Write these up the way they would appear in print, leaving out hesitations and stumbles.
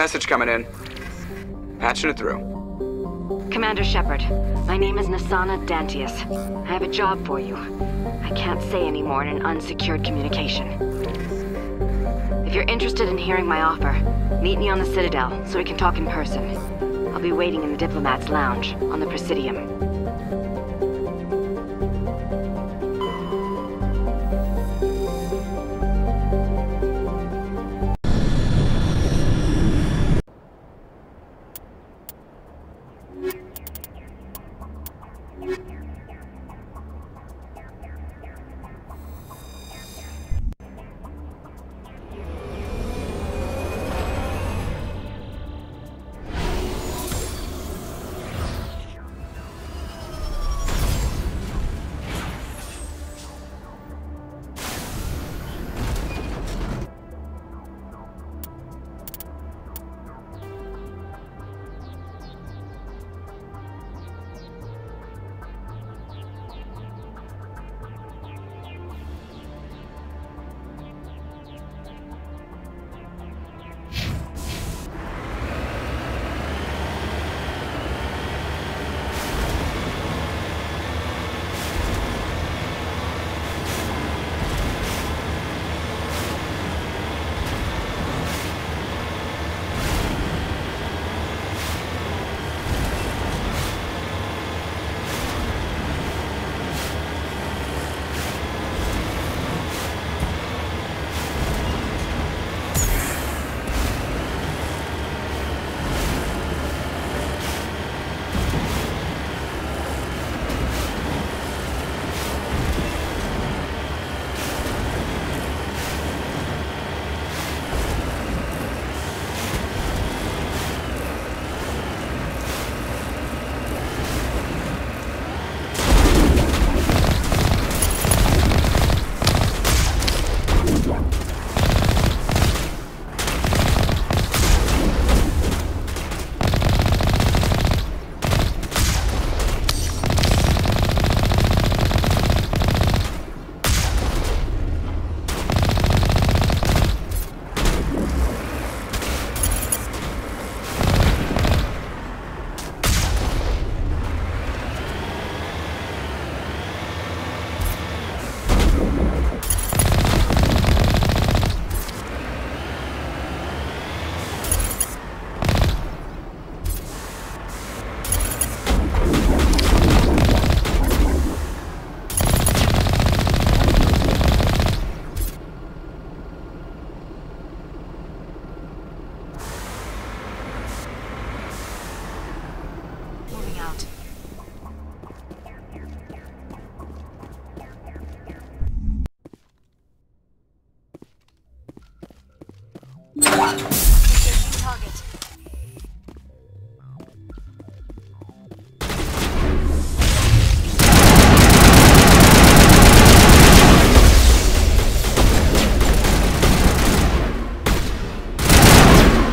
Message coming in. Patching it through. Commander Shepard, my name is Nasana Dantius. I have a job for you. I can't say any more in an unsecured communication. If you're interested in hearing my offer, meet me on the Citadel so we can talk in person. I'll be waiting in the Diplomat's Lounge on the Presidium. Target.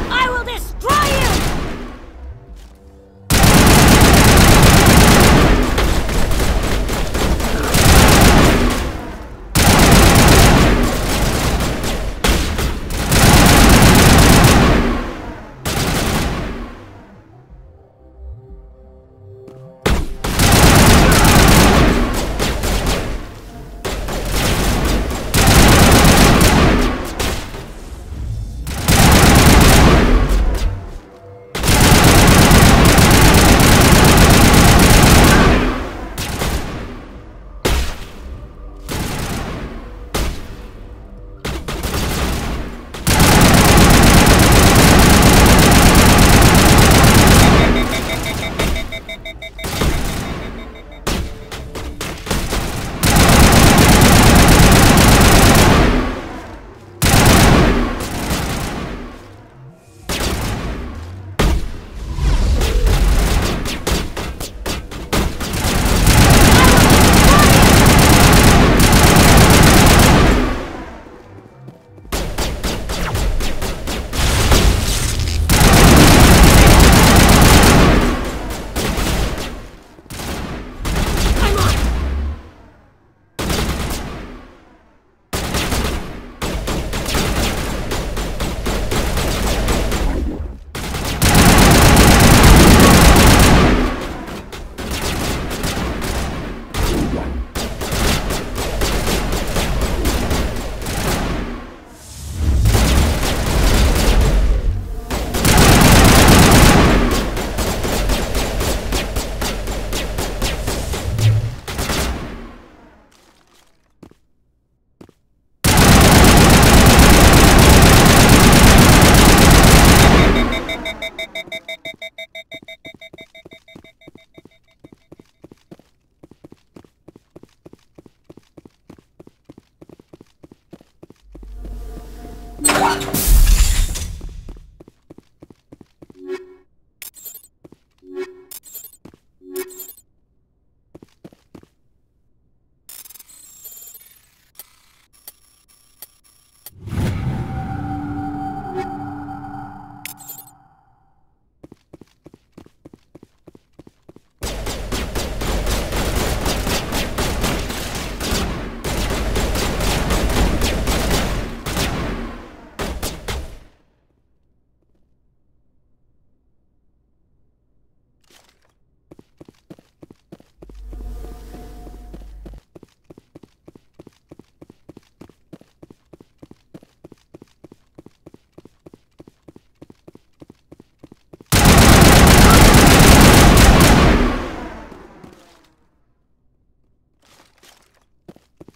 I will destroy you!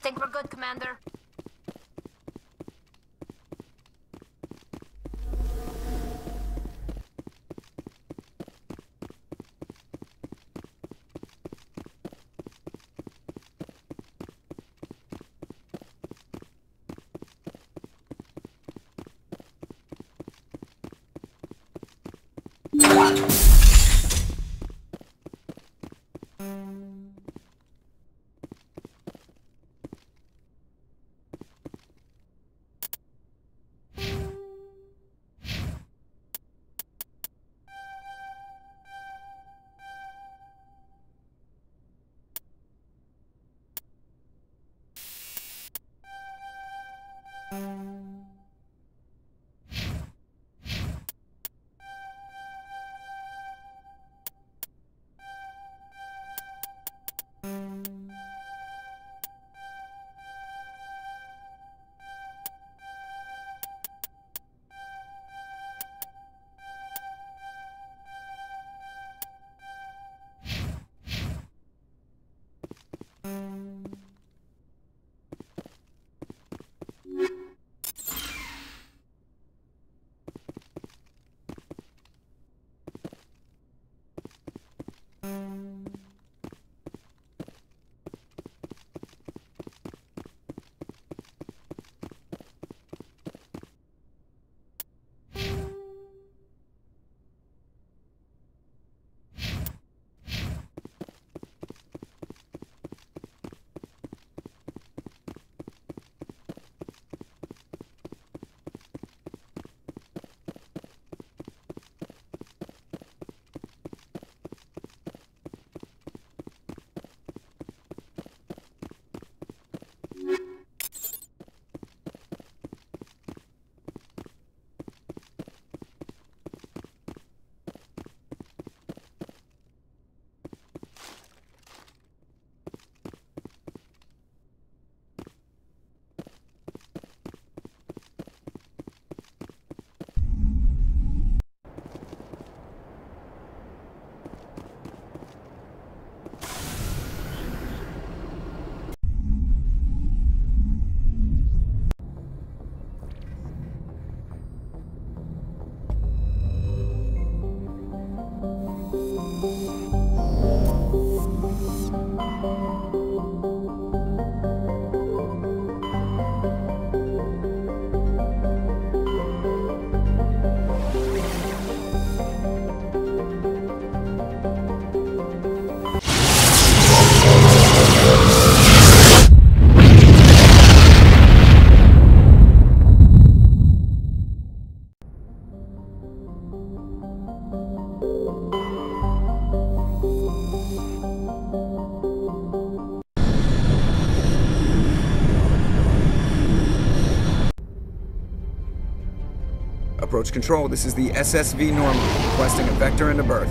Think we're good, Commander? Approach control, this is the SSV Normandy, requesting a vector into berth.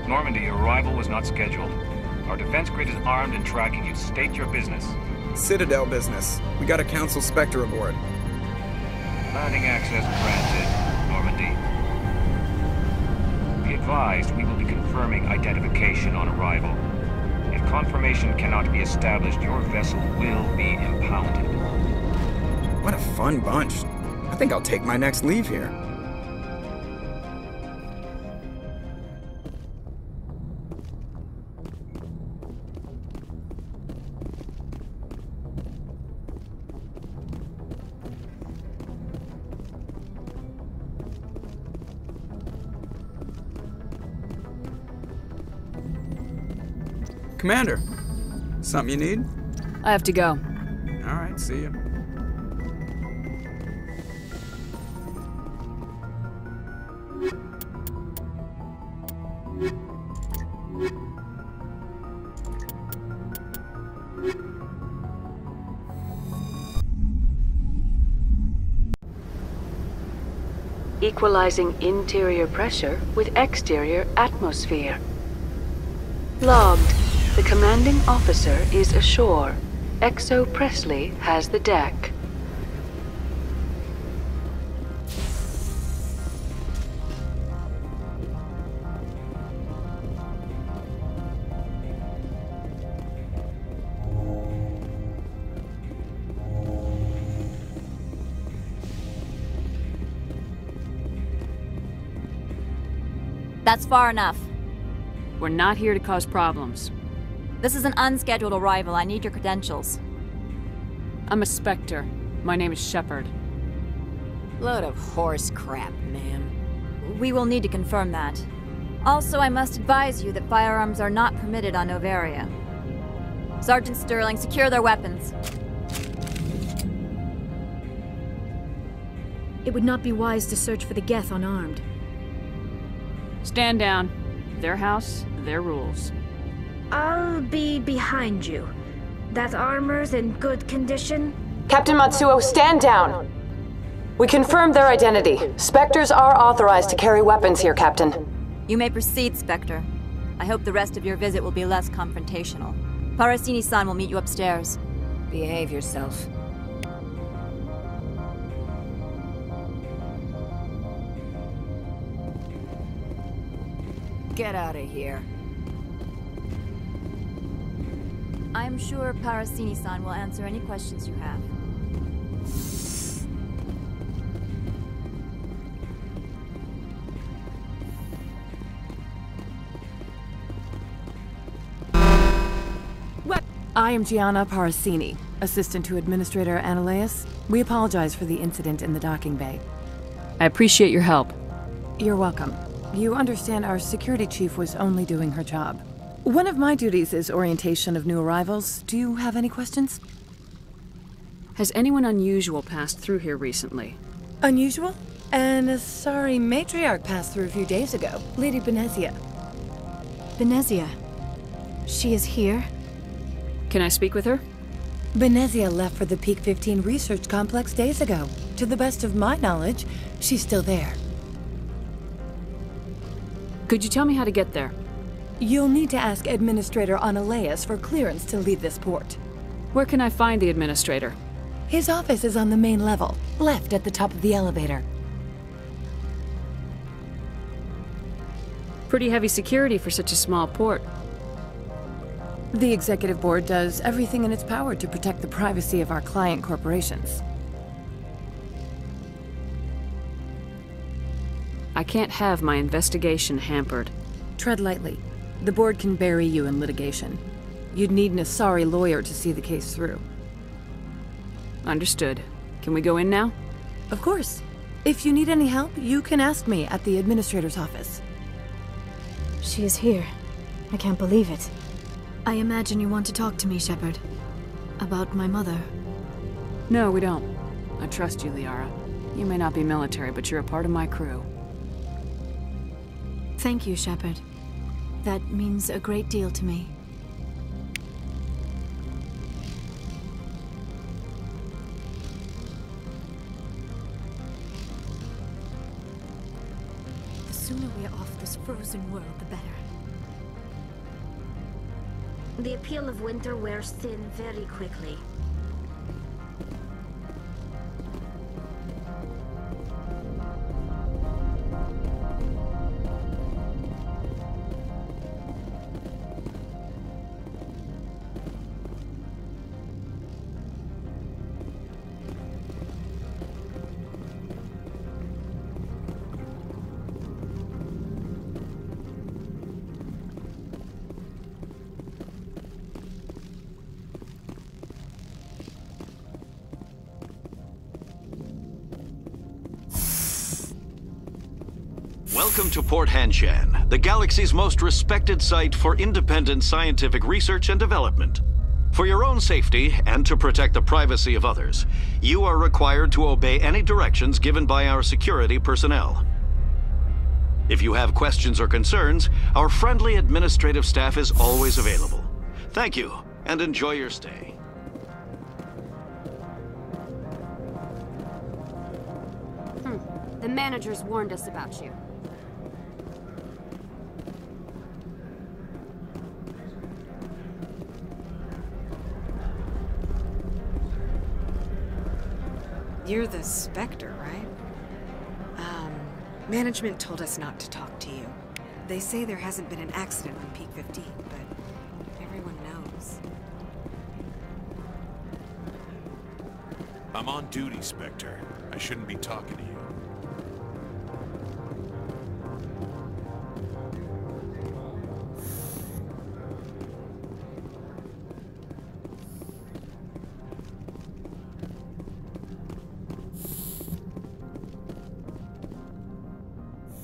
Normandy, arrival was not scheduled. Our defense grid is armed and tracking you. State your business. Citadel business. We got a Council Spectre aboard. Landing access granted, Normandy. Be advised, we will be confirming identification on arrival. If confirmation cannot be established, your vessel will be impounded. What a fun bunch. I think I'll take my next leave here. Commander, something you need? I have to go. All right, see ya. Equalizing interior pressure with exterior atmosphere. Logged. The commanding officer is ashore. Exo Presley has the deck. That's far enough. We're not here to cause problems. This is an unscheduled arrival. I need your credentials. I'm a Spectre. My name is Shepard. Load of horse crap, ma'am. We will need to confirm that. Also, I must advise you that firearms are not permitted on Noveria. Sergeant Sterling, secure their weapons. It would not be wise to search for the Geth unarmed. Stand down. Their house, their rules. I'll be behind you. That armor's in good condition? Captain Matsuo, stand down! We confirmed their identity. Spectres are authorized to carry weapons here, Captain. You may proceed, Spectre. I hope the rest of your visit will be less confrontational. Parasini-san will meet you upstairs. Behave yourself. Get out of here. I'm sure Parasini-san will answer any questions you have. I am Gianna Parasini, assistant to Administrator Ananias. We apologize for the incident in the docking bay. I appreciate your help. You're welcome. You understand our security chief was only doing her job. One of my duties is orientation of new arrivals. Do you have any questions? Has anyone unusual passed through here recently? Unusual? And a sorry matriarch passed through a few days ago. Lady Benezia. Benezia. She is here? Can I speak with her? Benezia left for the Peak 15 research complex days ago. To the best of my knowledge, she's still there. Could you tell me how to get there? You'll need to ask Administrator Ananias for clearance to leave this port. Where can I find the Administrator? His office is on the main level, left at the top of the elevator. Pretty heavy security for such a small port. The Executive Board does everything in its power to protect the privacy of our client corporations. I can't have my investigation hampered. Tread lightly. The board can bury you in litigation. You'd need an Asari lawyer to see the case through. Understood. Can we go in now? Of course. If you need any help, you can ask me at the Administrator's office. She is here. I can't believe it. I imagine you want to talk to me, Shepard. About my mother. No, we don't. I trust you, Liara. You may not be military, but you're a part of my crew. Thank you, Shepard. That means a great deal to me. The sooner we are off this frozen world, the better. The appeal of winter wears thin very quickly. Welcome to Port Hanshan, the galaxy's most respected site for independent scientific research and development. For your own safety and to protect the privacy of others, you are required to obey any directions given by our security personnel. If you have questions or concerns, our friendly administrative staff is always available. Thank you, and enjoy your stay. The managers warned us about you. You're the Spectre, right? Management told us not to talk to you. They say there hasn't been an accident on Peak 15, but everyone knows. I'm on duty, Spectre. I shouldn't be talking to you.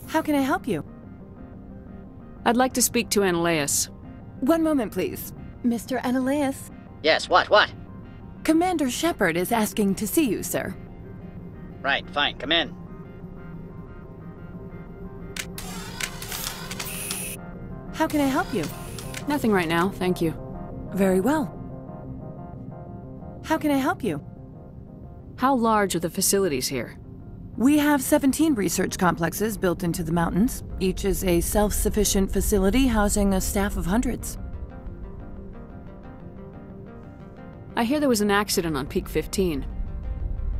How can I help you? I'd like to speak to Analeas. One moment, please. Mr. Analeas? Yes, what? Commander Shepard is asking to see you, sir. Right, fine, come in. How can I help you? Nothing right now, thank you. Very well. How can I help you? How large are the facilities here? We have 17 research complexes built into the mountains. Each is a self-sufficient facility housing a staff of hundreds. I hear there was an accident on Peak 15.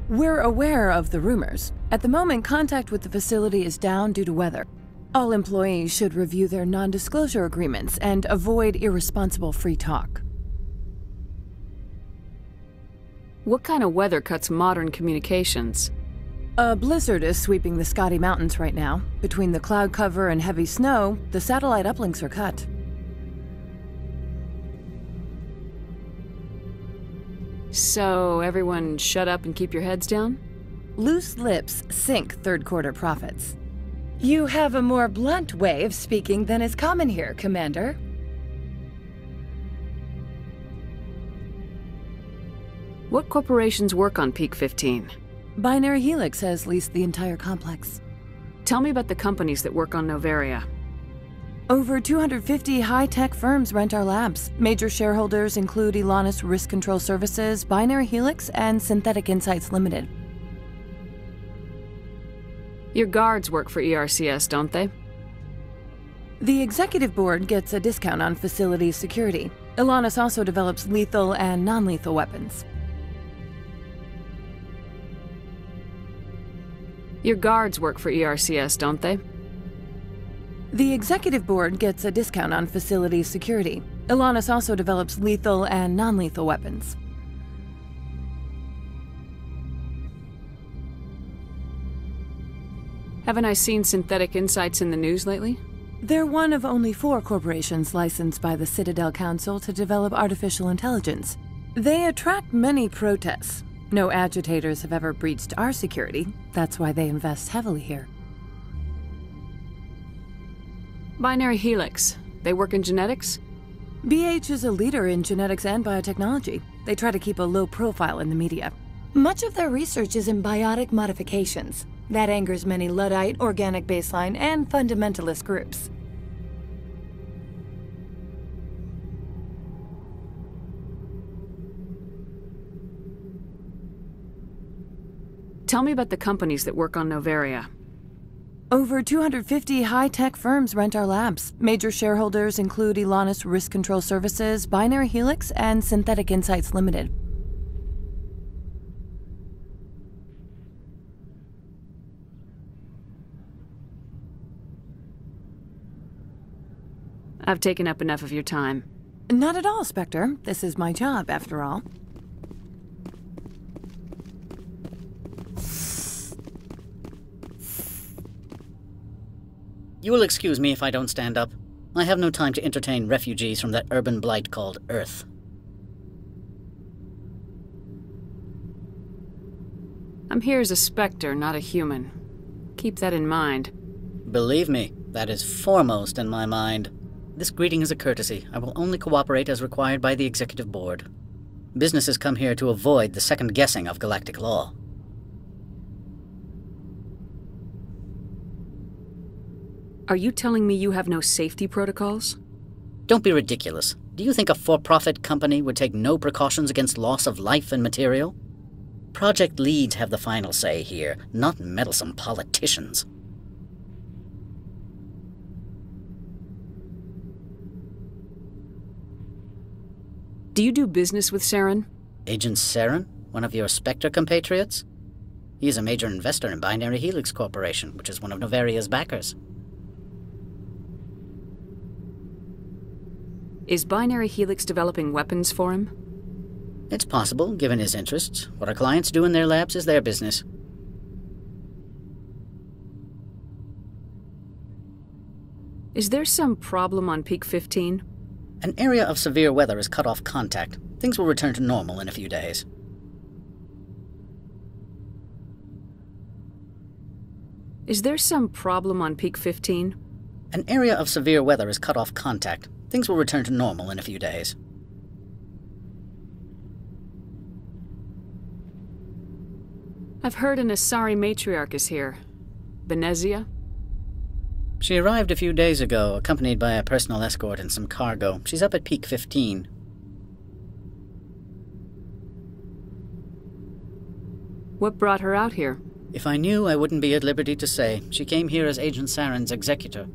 We're aware of the rumors. At the moment, contact with the facility is down due to weather. All employees should review their non-disclosure agreements and avoid irresponsible free talk. What kind of weather cuts modern communications? A blizzard is sweeping the Scotty Mountains right now. Between the cloud cover and heavy snow, the satellite uplinks are cut. So, everyone shut up and keep your heads down? Loose lips sink third-quarter profits. You have a more blunt way of speaking than is common here, Commander. What corporations work on Peak 15? Binary Helix has leased the entire complex. Tell me about the companies that work on Noveria. Over 250 high-tech firms rent our labs. Major shareholders include Elanus Risk Control Services, Binary Helix, and Synthetic Insights Limited. Your guards work for ERCS, don't they? The executive board gets a discount on facility security. Elanus also develops lethal and non-lethal weapons. Your guards work for ERCS, don't they? The executive board gets a discount on facility security. Elanus also develops lethal and non-lethal weapons. Haven't I seen Synthetic Insights in the news lately? They're one of only 4 corporations licensed by the Citadel Council to develop artificial intelligence. They attract many protests. No agitators have ever breached our security. That's why they invest heavily here. Binary Helix. They work in genetics? BH is a leader in genetics and biotechnology. They try to keep a low profile in the media. Much of their research is in biotic modifications. That angers many Luddite, organic baseline, and fundamentalist groups. Tell me about the companies that work on Noveria. Over 250 high-tech firms rent our labs. Major shareholders include Elanus Risk Control Services, Binary Helix, and Synthetic Insights Limited. I've taken up enough of your time. Not at all, Spectre. This is my job, after all. You will excuse me if I don't stand up. I have no time to entertain refugees from that urban blight called Earth. I'm here as a Spectre, not a human. Keep that in mind. Believe me, that is foremost in my mind. This greeting is a courtesy. I will only cooperate as required by the Executive Board. Businesses come here to avoid the second guessing of galactic law. Are you telling me you have no safety protocols? Don't be ridiculous. Do you think a for-profit company would take no precautions against loss of life and material? Project leads have the final say here, not meddlesome politicians. Do you do business with Saren? Agent Saren? One of your Spectre compatriots? He is a major investor in Binary Helix Corporation, which is one of Noveria's backers. Is Binary Helix developing weapons for him? It's possible, given his interests. What our clients do in their labs is their business. Is there some problem on Peak 15? An area of severe weather has cut off contact. Things will return to normal in a few days. Is there some problem on Peak 15? An area of severe weather has cut off contact. Things will return to normal in a few days. I've heard an Asari matriarch is here. Benezia? She arrived a few days ago, accompanied by a personal escort and some cargo. She's up at Peak 15. What brought her out here? If I knew, I wouldn't be at liberty to say. She came here as Agent Saren's executor.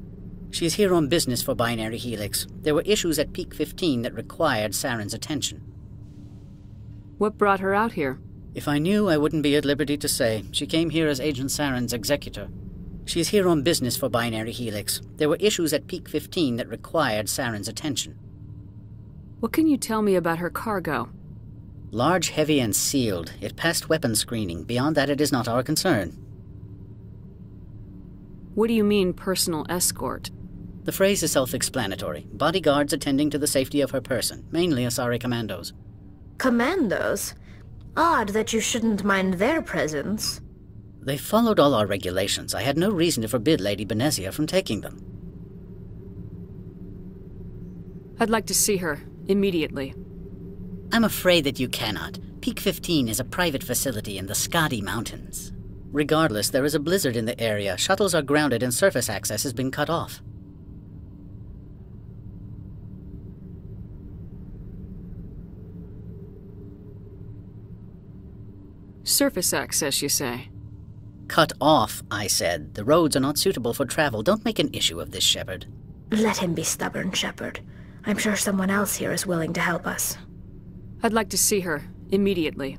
She's here on business for Binary Helix. There were issues at Peak 15 that required Saren's attention. What brought her out here? If I knew, I wouldn't be at liberty to say. She came here as Agent Saren's executor. She's here on business for Binary Helix. There were issues at Peak 15 that required Saren's attention. What can you tell me about her cargo? Large, heavy, and sealed. It passed weapons screening. Beyond that, it is not our concern. What do you mean, personal escort? The phrase is self-explanatory. Bodyguards attending to the safety of her person, mainly Asari commandos. Commandos? Odd that you shouldn't mind their presence. They followed all our regulations. I had no reason to forbid Lady Benezia from taking them. I'd like to see her, immediately. I'm afraid that you cannot. Peak 15 is a private facility in the Skadi Mountains. Regardless, there is a blizzard in the area. Shuttles are grounded and surface access has been cut off. Surface access, you say? Cut off, I said. The roads are not suitable for travel. Don't make an issue of this, Shepard. Let him be stubborn, Shepard. I'm sure someone else here is willing to help us. I'd like to see her, immediately.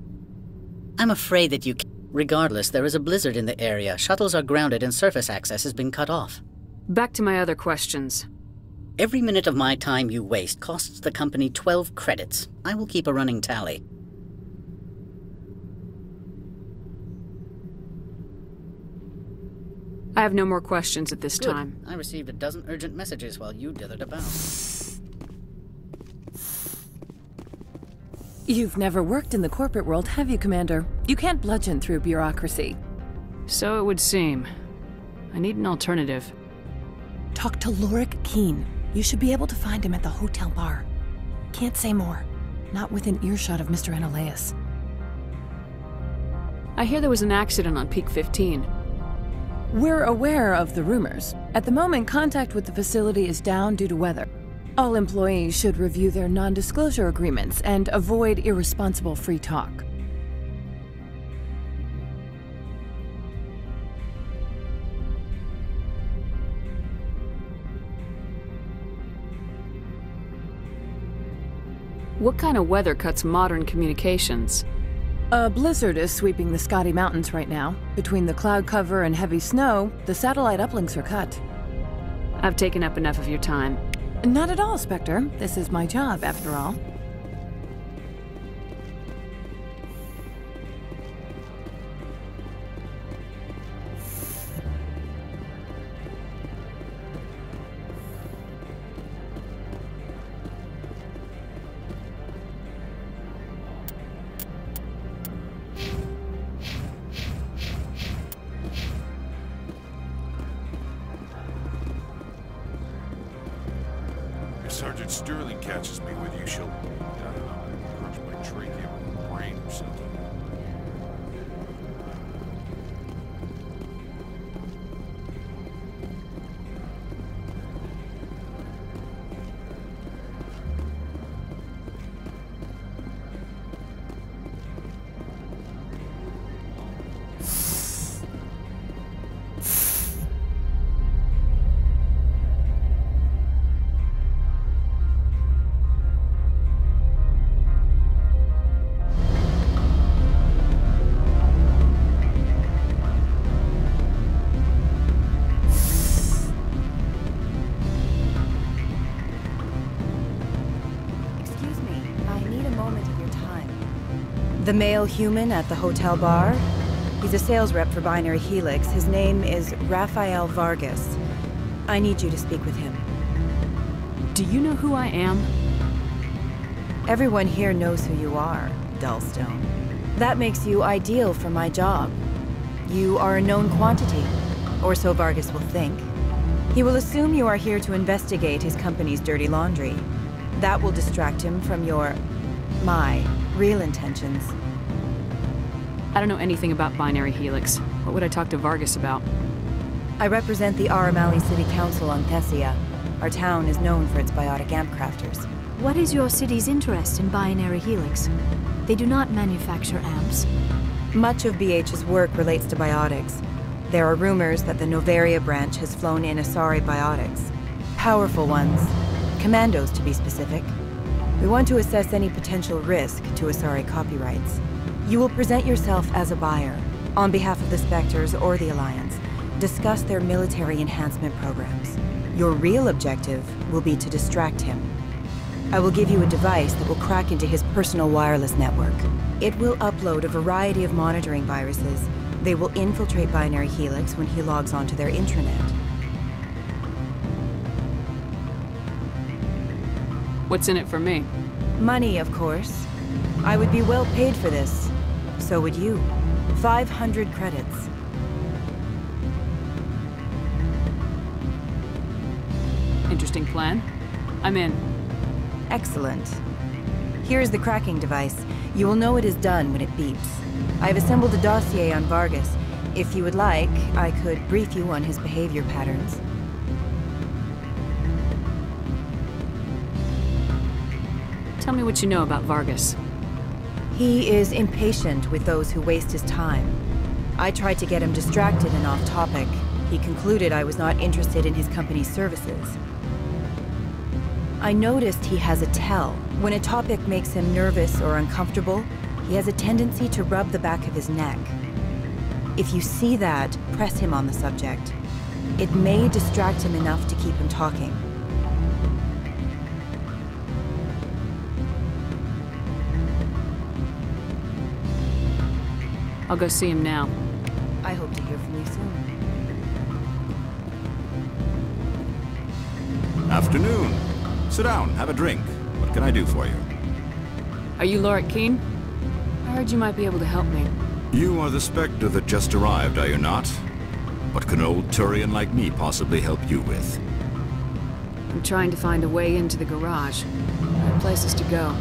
I'm afraid that you can't. Regardless, there is a blizzard in the area. Shuttles are grounded and surface access has been cut off. Back to my other questions. Every minute of my time you waste costs the company 12 credits. I will keep a running tally. I have no more questions at this time. I received a dozen urgent messages while you dithered about. You've never worked in the corporate world, have you, Commander? You can't bludgeon through bureaucracy. So it would seem. I need an alternative. Talk to Lorik Keen. You should be able to find him at the hotel bar. Can't say more. Not within earshot of Mr. Analaeus. I hear there was an accident on Peak 15. We're aware of the rumors. At the moment, contact with the facility is down due to weather. All employees should review their non-disclosure agreements and avoid irresponsible free talk. What kind of weather cuts modern communications? A blizzard is sweeping the Skadi Mountains right now. Between the cloud cover and heavy snow, the satellite uplinks are cut. I've taken up enough of your time. Not at all, Spectre. This is my job, after all. Sergeant Sterling catches me with you, she'll, I don't know, crush my trachea with a brain or something. The male human at the hotel bar? He's a sales rep for Binary Helix. His name is Rafael Vargas. I need you to speak with him. Do you know who I am? Everyone here knows who you are, Dullstone. That makes you ideal for my job. You are a known quantity, or so Vargas will think. He will assume you are here to investigate his company's dirty laundry. That will distract him from my real intentions. I don't know anything about Binary Helix. What would I talk to Vargas about? I represent the Aramali City Council on Thessia. Our town is known for its biotic amp crafters. What is your city's interest in Binary Helix? They do not manufacture amps. Much of BH's work relates to biotics. There are rumors that the Noveria branch has flown in Asari biotics. Powerful ones. Commandos, to be specific. We want to assess any potential risk to Asari copyrights. You will present yourself as a buyer, on behalf of the Spectres or the Alliance. Discuss their military enhancement programs. Your real objective will be to distract him. I will give you a device that will crack into his personal wireless network. It will upload a variety of monitoring viruses. They will infiltrate Binary Helix when he logs onto their intranet. What's in it for me? Money, of course. I would be well paid for this. So would you. 500 credits. Interesting plan. I'm in. Excellent. Here's the cracking device. You will know it is done when it beeps. I have assembled a dossier on Vargas. If you would like, I could brief you on his behavior patterns. Tell me what you know about Vargas. He is impatient with those who waste his time. I tried to get him distracted and off topic. He concluded I was not interested in his company's services. I noticed he has a tell. When a topic makes him nervous or uncomfortable, he has a tendency to rub the back of his neck. If you see that, press him on the subject. It may distract him enough to keep him talking. I'll go see him now. I hope to hear from you soon. Afternoon. Sit down, have a drink. What can I do for you? Are you Lorik Keen? I heard you might be able to help me. You are the Spectre that just arrived, are you not? What can an old Turian like me possibly help you with? I'm trying to find a way into the garage. I have places to go.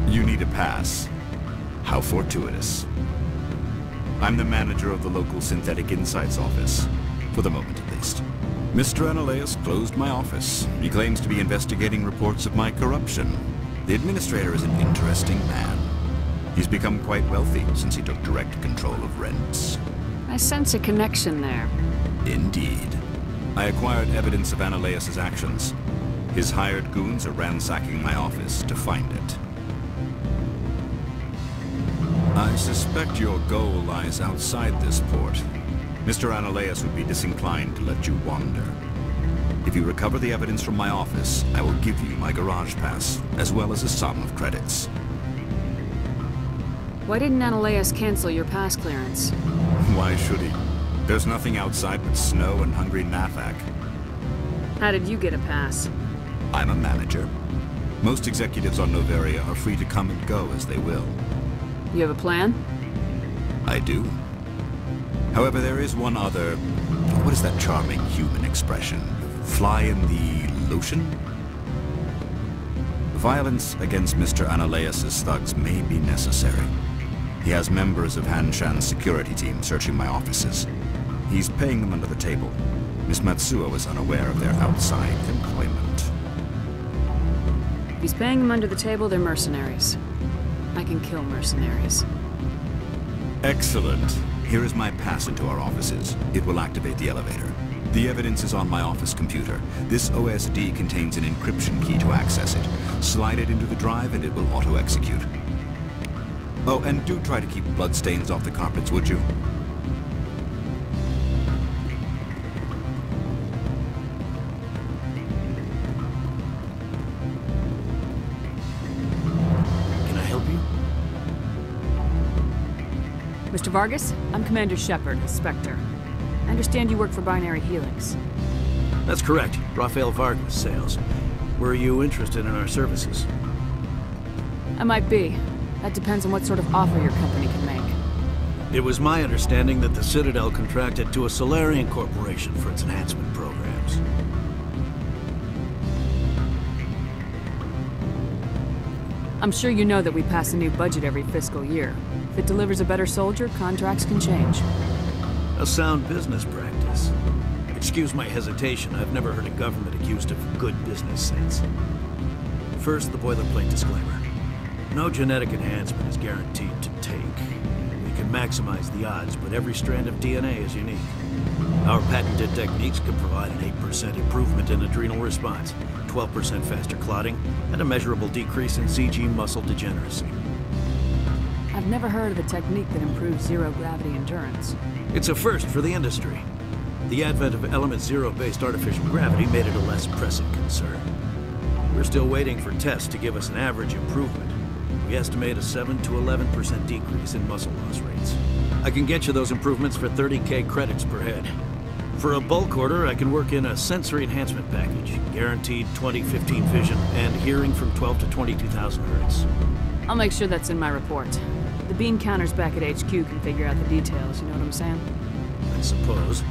You need a pass. How fortuitous. I'm the manager of the local Synthetic Insights office. For the moment, at least. Mr. Analeus closed my office. He claims to be investigating reports of my corruption. The administrator is an interesting man. He's become quite wealthy since he took direct control of rents. I sense a connection there. Indeed. I acquired evidence of Analeus' actions. His hired goons are ransacking my office to find it. I suspect your goal lies outside this port. Mr. Analeus would be disinclined to let you wander. If you recover the evidence from my office, I will give you my garage pass, as well as a sum of credits. Why didn't Analeus cancel your pass clearance? Why should he? There's nothing outside but snow and hungry Nathak. How did you get a pass? I'm a manager. Most executives on Noveria are free to come and go as they will. You have a plan? I do. However, there is one other... What is that charming human expression? Fly in the lotion? Violence against Mr. Analeas' thugs may be necessary. He has members of Han Shan's security team searching my offices. He's paying them under the table. Miss Matsuo is unaware of their outside employment. If he's paying them under the table, they're mercenaries. I can kill mercenaries. Excellent. Here is my pass into our offices. It will activate the elevator. The evidence is on my office computer. This OSD contains an encryption key to access it. Slide it into the drive and it will auto-execute. Oh, and do try to keep bloodstains off the carpets, would you? Can I help you? Mr. Vargas, I'm Commander Shepard, Spectre. I understand you work for Binary Helix. That's correct. Rafael Vargas, sales. Were you interested in our services? I might be. That depends on what sort of offer your company can make. It was my understanding that the Citadel contracted to a Solarian corporation for its enhancement programs. I'm sure you know that we pass a new budget every fiscal year. If it delivers a better soldier, contracts can change. A sound business practice. Excuse my hesitation, I've never heard a government accused of good business sense. First, the boilerplate disclaimer. No genetic enhancement is guaranteed to take. We can maximize the odds, but every strand of DNA is unique. Our patented techniques can provide an 8% improvement in adrenal response, 12% faster clotting, and a measurable decrease in CG muscle degeneracy. I've never heard of a technique that improves zero-gravity endurance. It's a first for the industry. The advent of element zero-based artificial gravity made it a less pressing concern. We're still waiting for tests to give us an average improvement. We estimate a 7 to 11% decrease in muscle loss rates. I can get you those improvements for 30K credits per head. For a bulk order, I can work in a sensory enhancement package, guaranteed 20/15 vision, and hearing from 12 to 22,000 hertz. I'll make sure that's in my report. The bean counters back at HQ can figure out the details, you know what I'm saying? I suppose.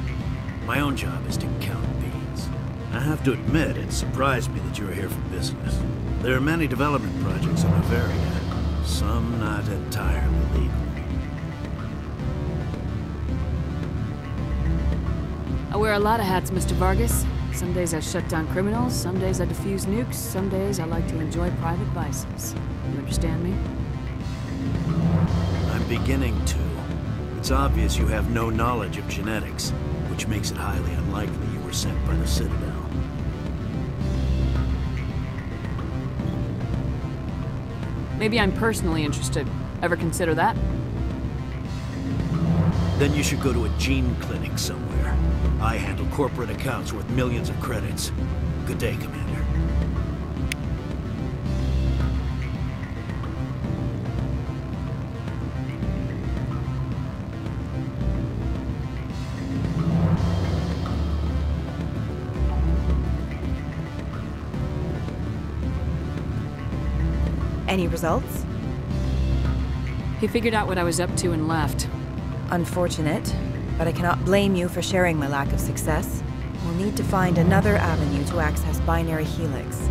My own job is to count beans. I have to admit, it surprised me that you were here for business. There are many development projects on Noveria, some not entirely legal. I wear a lot of hats, Mr. Vargas. Some days I shut down criminals, some days I defuse nukes, some days I like to enjoy private vices. You understand me? I'm beginning to. It's obvious you have no knowledge of genetics, which makes it highly unlikely you were sent by the Citadel. Maybe I'm personally interested. Ever consider that? Then you should go to a gene clinic somewhere. I handle corporate accounts worth millions of credits. Good day, Commander. Any results? He figured out what I was up to and left. Unfortunate, but I cannot blame you for sharing my lack of success. We'll need to find another avenue to access Binary Helix.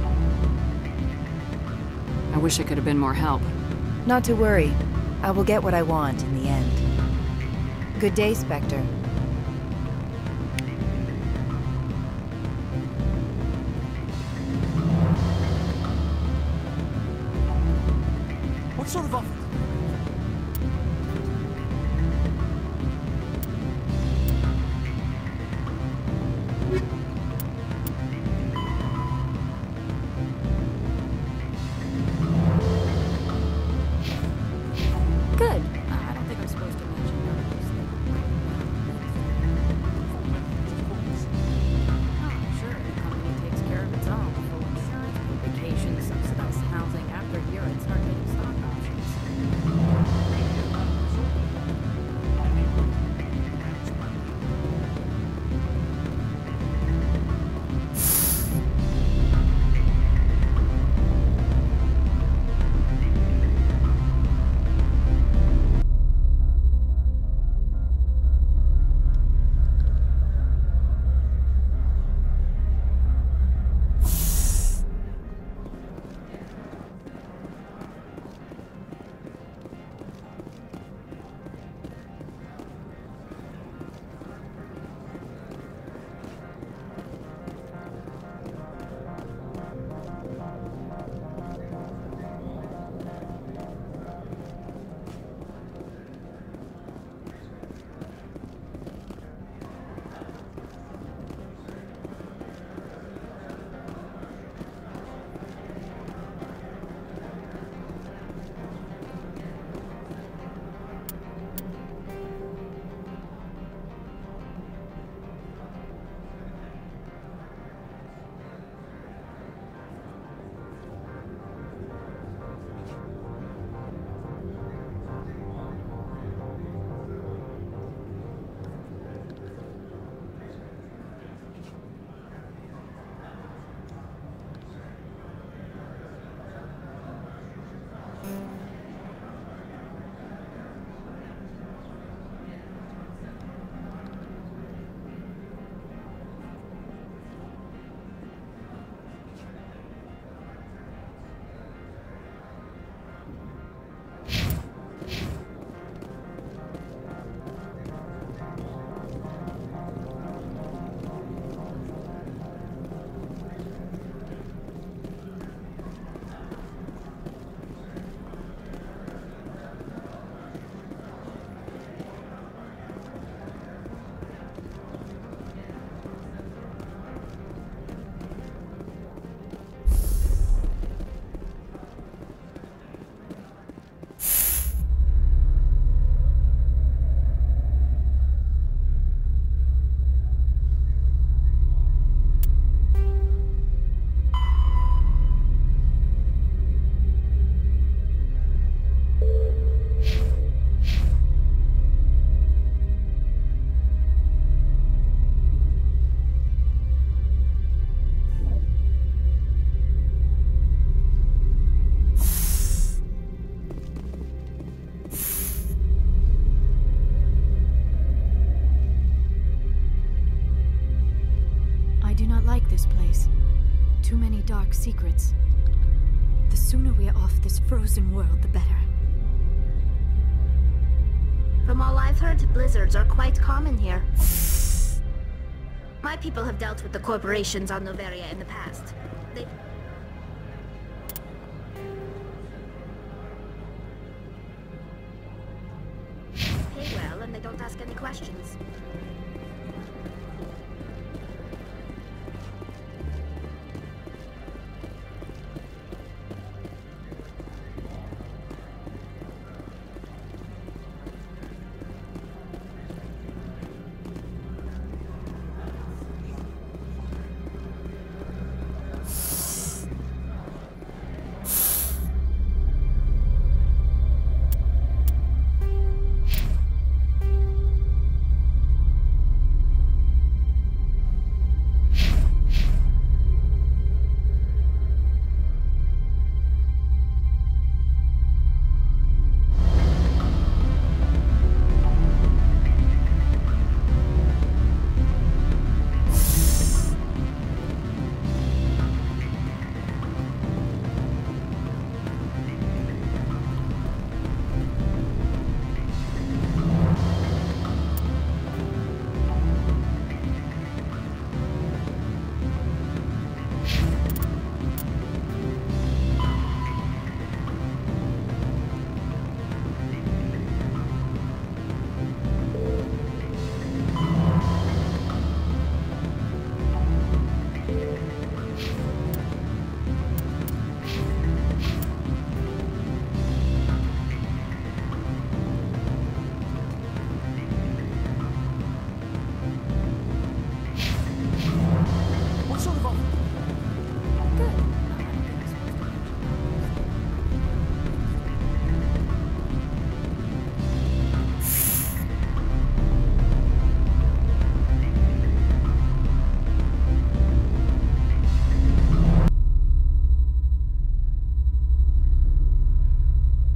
I wish I could have been more help. Not to worry. I will get what I want in the end. Good day, Spectre. What sort of offer? Good. I don't think I'm supposed to mention numbers. Oh, sure. The company takes care of its own. Full insurance, paid vacations, subsidized housing. After a year, I'd start getting stock options. this place. Too many dark secrets. The sooner we're off this frozen world, the better. From all I've heard, blizzards are quite common here. My people have dealt with the corporations on Noveria in the past. They pay well and they don't ask any questions.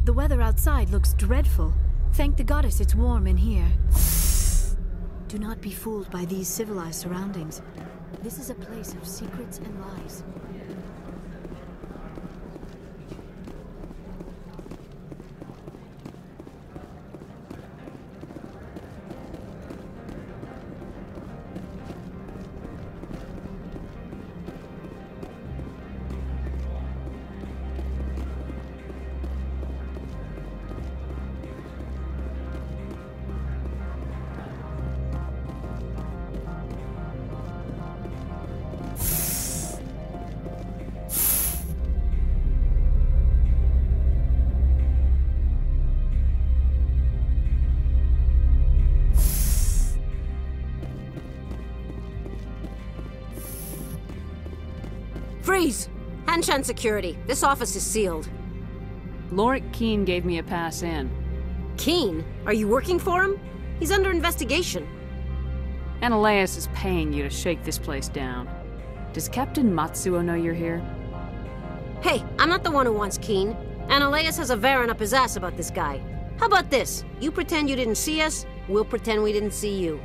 The weather outside looks dreadful. Thank the goddess it's warm in here. Do not be fooled by these civilized surroundings. This is a place of secrets and lies. Freeze! Hanshan security. This office is sealed. Lorik Keene gave me a pass in. Keene? Are you working for him? He's under investigation. Ananias is paying you to shake this place down. Does Captain Matsuo know you're here? Hey, I'm not the one who wants Keene. Ananias has a Varen up his ass about this guy. How about this? You pretend you didn't see us, we'll pretend we didn't see you.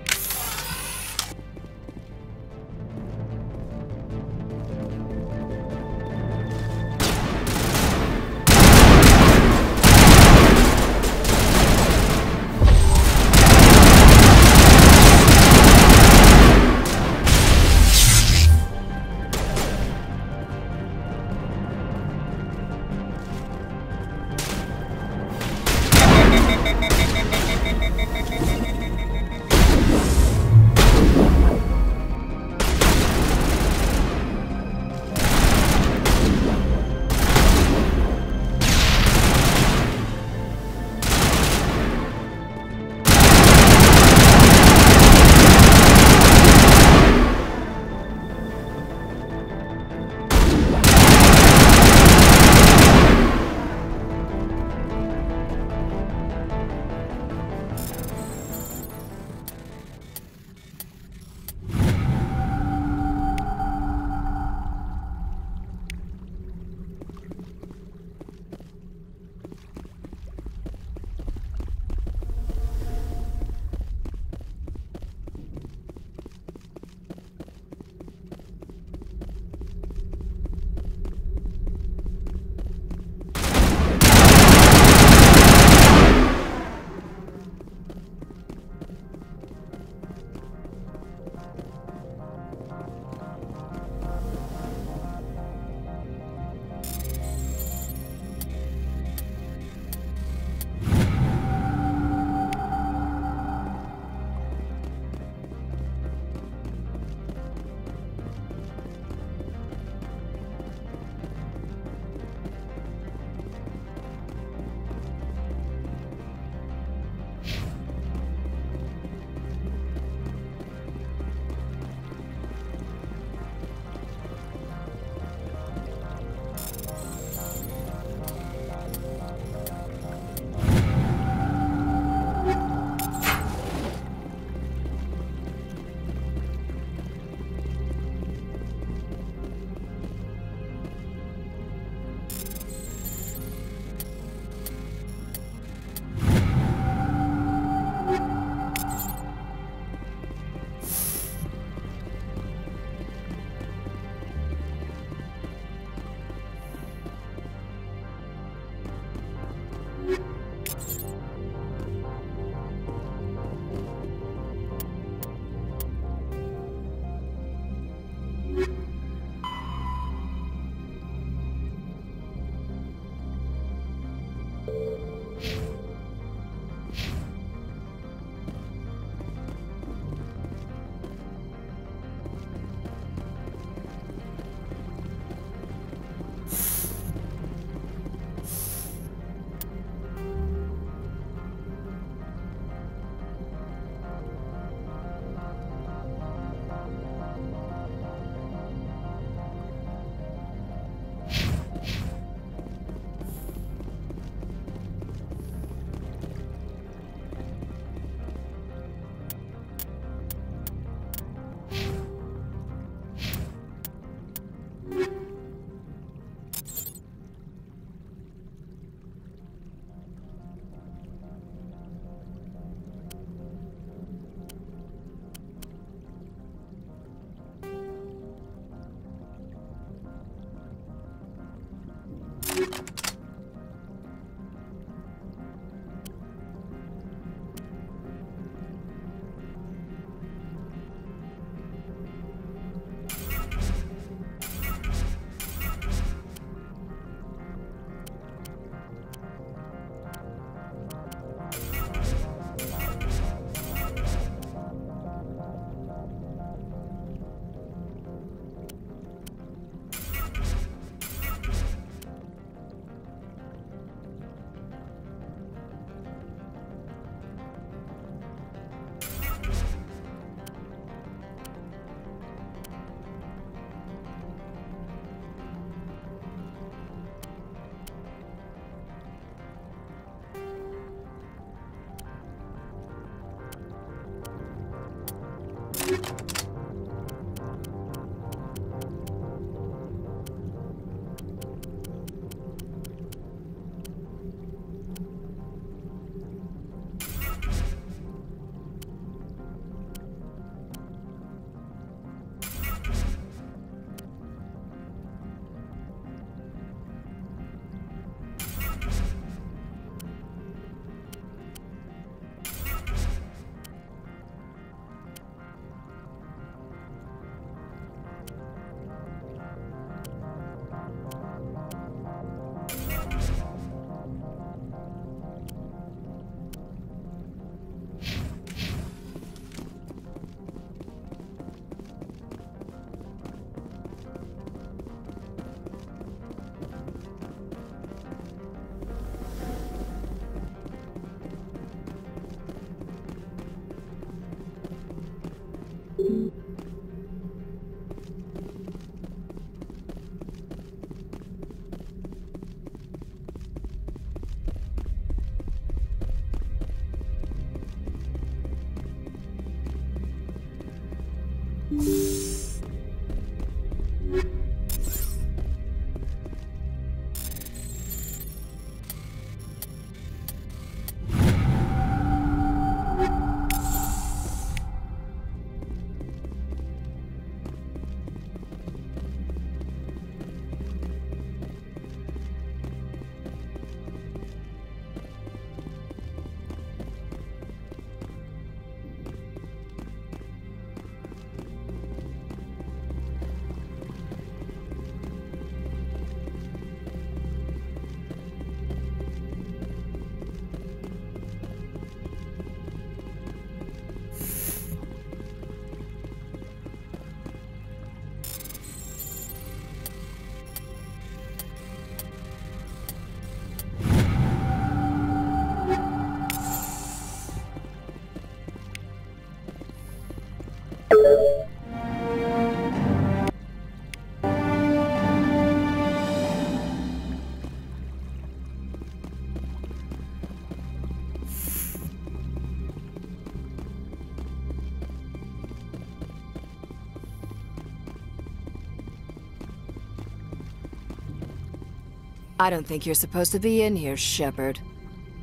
I don't think you're supposed to be in here, Shepard.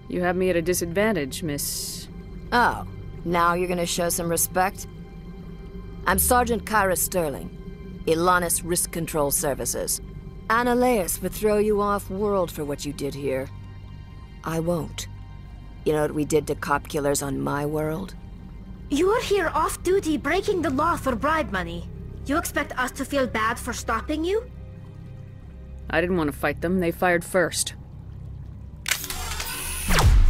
You have me at a disadvantage, Miss... Oh, now you're gonna show some respect? I'm Sergeant Kyra Sterling, Ilanis Risk Control Services. Ananias would throw you off-world for what you did here. I won't. You know what we did to cop killers on my world? You're here off-duty breaking the law for bribe money. You expect us to feel bad for stopping you? I didn't want to fight them. They fired first.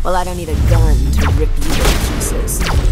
Well, I don't need a gun to rip you to pieces.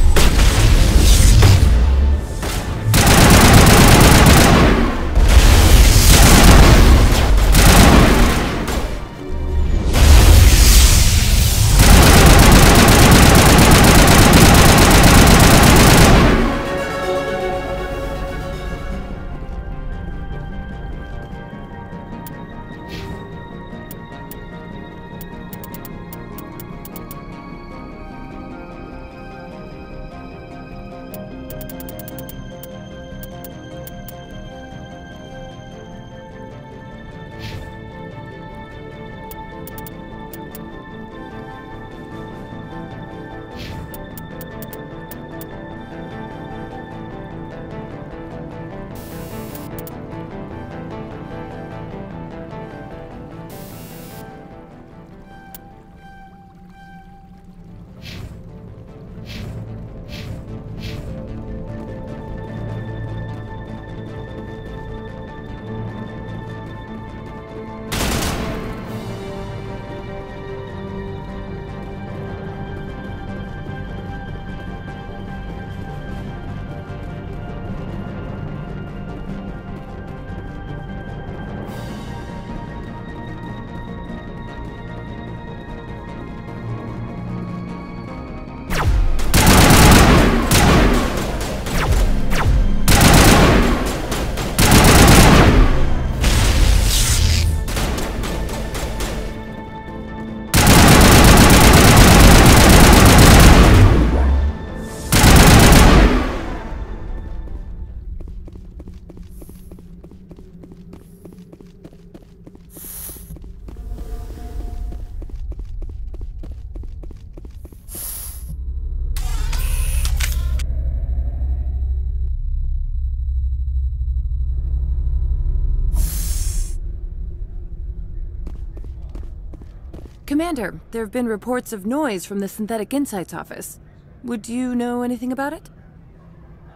Commander, there have been reports of noise from the Synthetic Insights office. Would you know anything about it?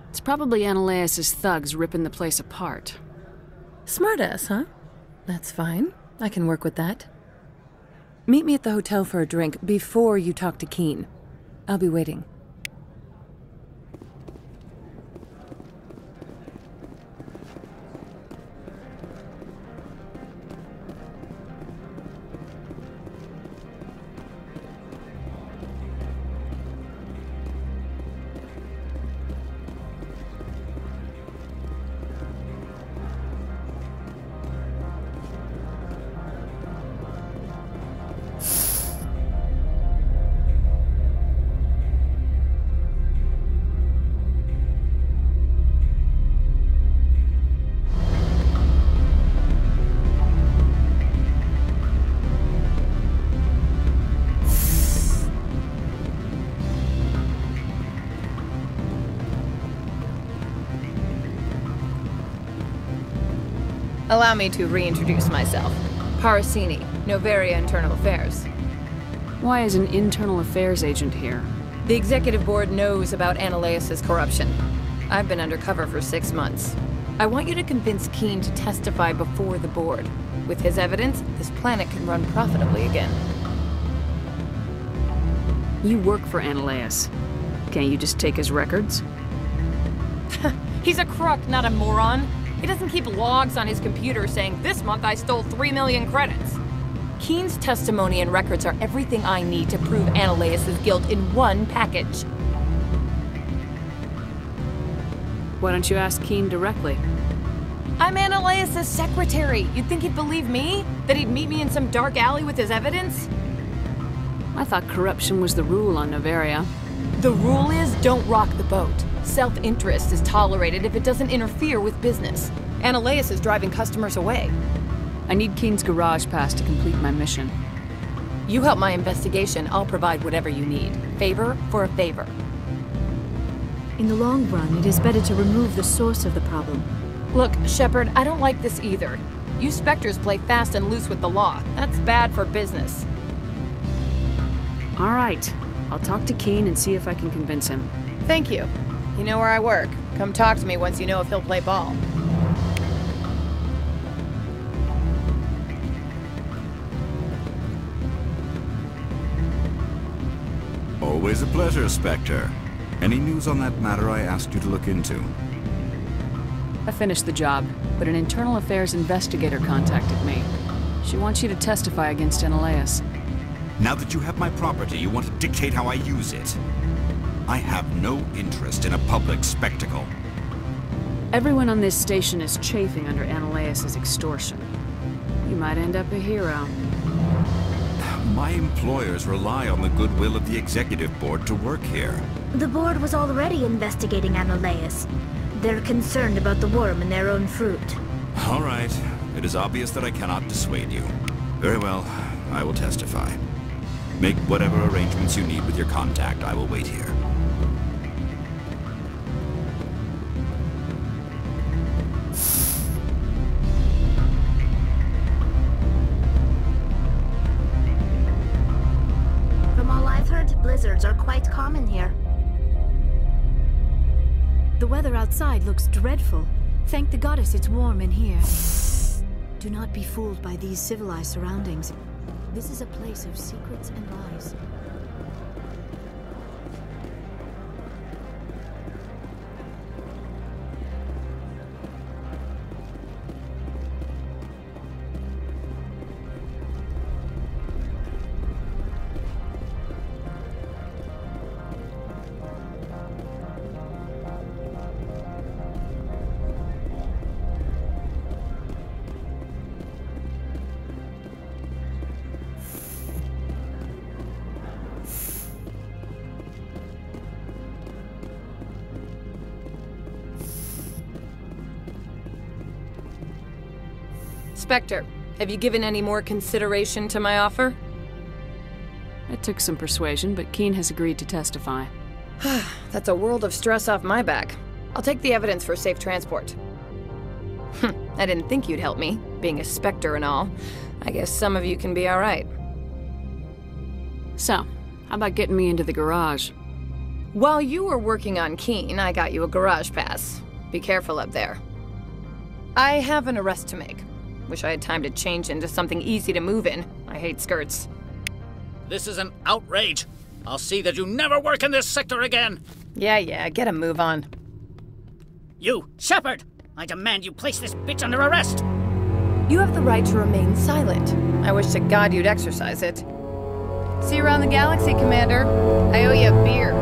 It's probably Analaeus' thugs ripping the place apart. Smartass, huh? That's fine. I can work with that. Meet me at the hotel for a drink before you talk to Keen. I'll be waiting. Allow me to reintroduce myself. Parasini, Noveria Internal Affairs. Why is an internal affairs agent here? The executive board knows about Analaeus' corruption. I've been undercover for 6 months. I want you to convince Keen to testify before the board. With his evidence, this planet can run profitably again. You work for Analaeus. Can't you just take his records? He's a crook, not a moron. He doesn't keep logs on his computer saying, "This month I stole 3 million credits." Keen's testimony and records are everything I need to prove Analaeus' guilt in one package. Why don't you ask Keen directly? I'm Analaeus' secretary. You'd think he'd believe me? That he'd meet me in some dark alley with his evidence? I thought corruption was the rule on Noveria. The rule is, don't rock the boat. Self-interest is tolerated if it doesn't interfere with business. Analaeus is driving customers away. I need Keen's garage pass to complete my mission. You help my investigation, I'll provide whatever you need. Favor for a favor. In the long run, it is better to remove the source of the problem. Look, Shepard, I don't like this either. You Spectres play fast and loose with the law. That's bad for business. All right. I'll talk to Keen and see if I can convince him. Thank you. You know where I work. Come talk to me once you know if he'll play ball. Always a pleasure, Spectre. Any news on that matter I asked you to look into? I finished the job, but an internal affairs investigator contacted me. She wants you to testify against Analaeus. Now that you have my property, you want to dictate how I use it. I have no interest in a public spectacle. Everyone on this station is chafing under Analaeus' extortion. You might end up a hero. My employers rely on the goodwill of the executive board to work here. The board was already investigating Analaeus. They're concerned about the worm in their own fruit. All right. It is obvious that I cannot dissuade you. Very well. I will testify. Make whatever arrangements you need with your contact. I will wait here. From all I've heard, blizzards are quite common here. The weather outside looks dreadful. Thank the goddess it's warm in here. Do not be fooled by these civilized surroundings. This is a place of secrets and lies. Spectre, have you given any more consideration to my offer? It took some persuasion, but Keen has agreed to testify. That's a world of stress off my back. I'll take the evidence for safe transport. I didn't think you'd help me, being a Spectre and all. I guess some of you can be all right. So, how about getting me into the garage? While you were working on Keen, I got you a garage pass. Be careful up there. I have an arrest to make. Wish I had time to change into something easy to move in. I hate skirts. This is an outrage. I'll see that you never work in this sector again. Yeah, get a move on. You, Shepard! I demand you place this bitch under arrest! You have the right to remain silent. I wish to God you'd exercise it. See you around the galaxy, Commander. I owe you a beer.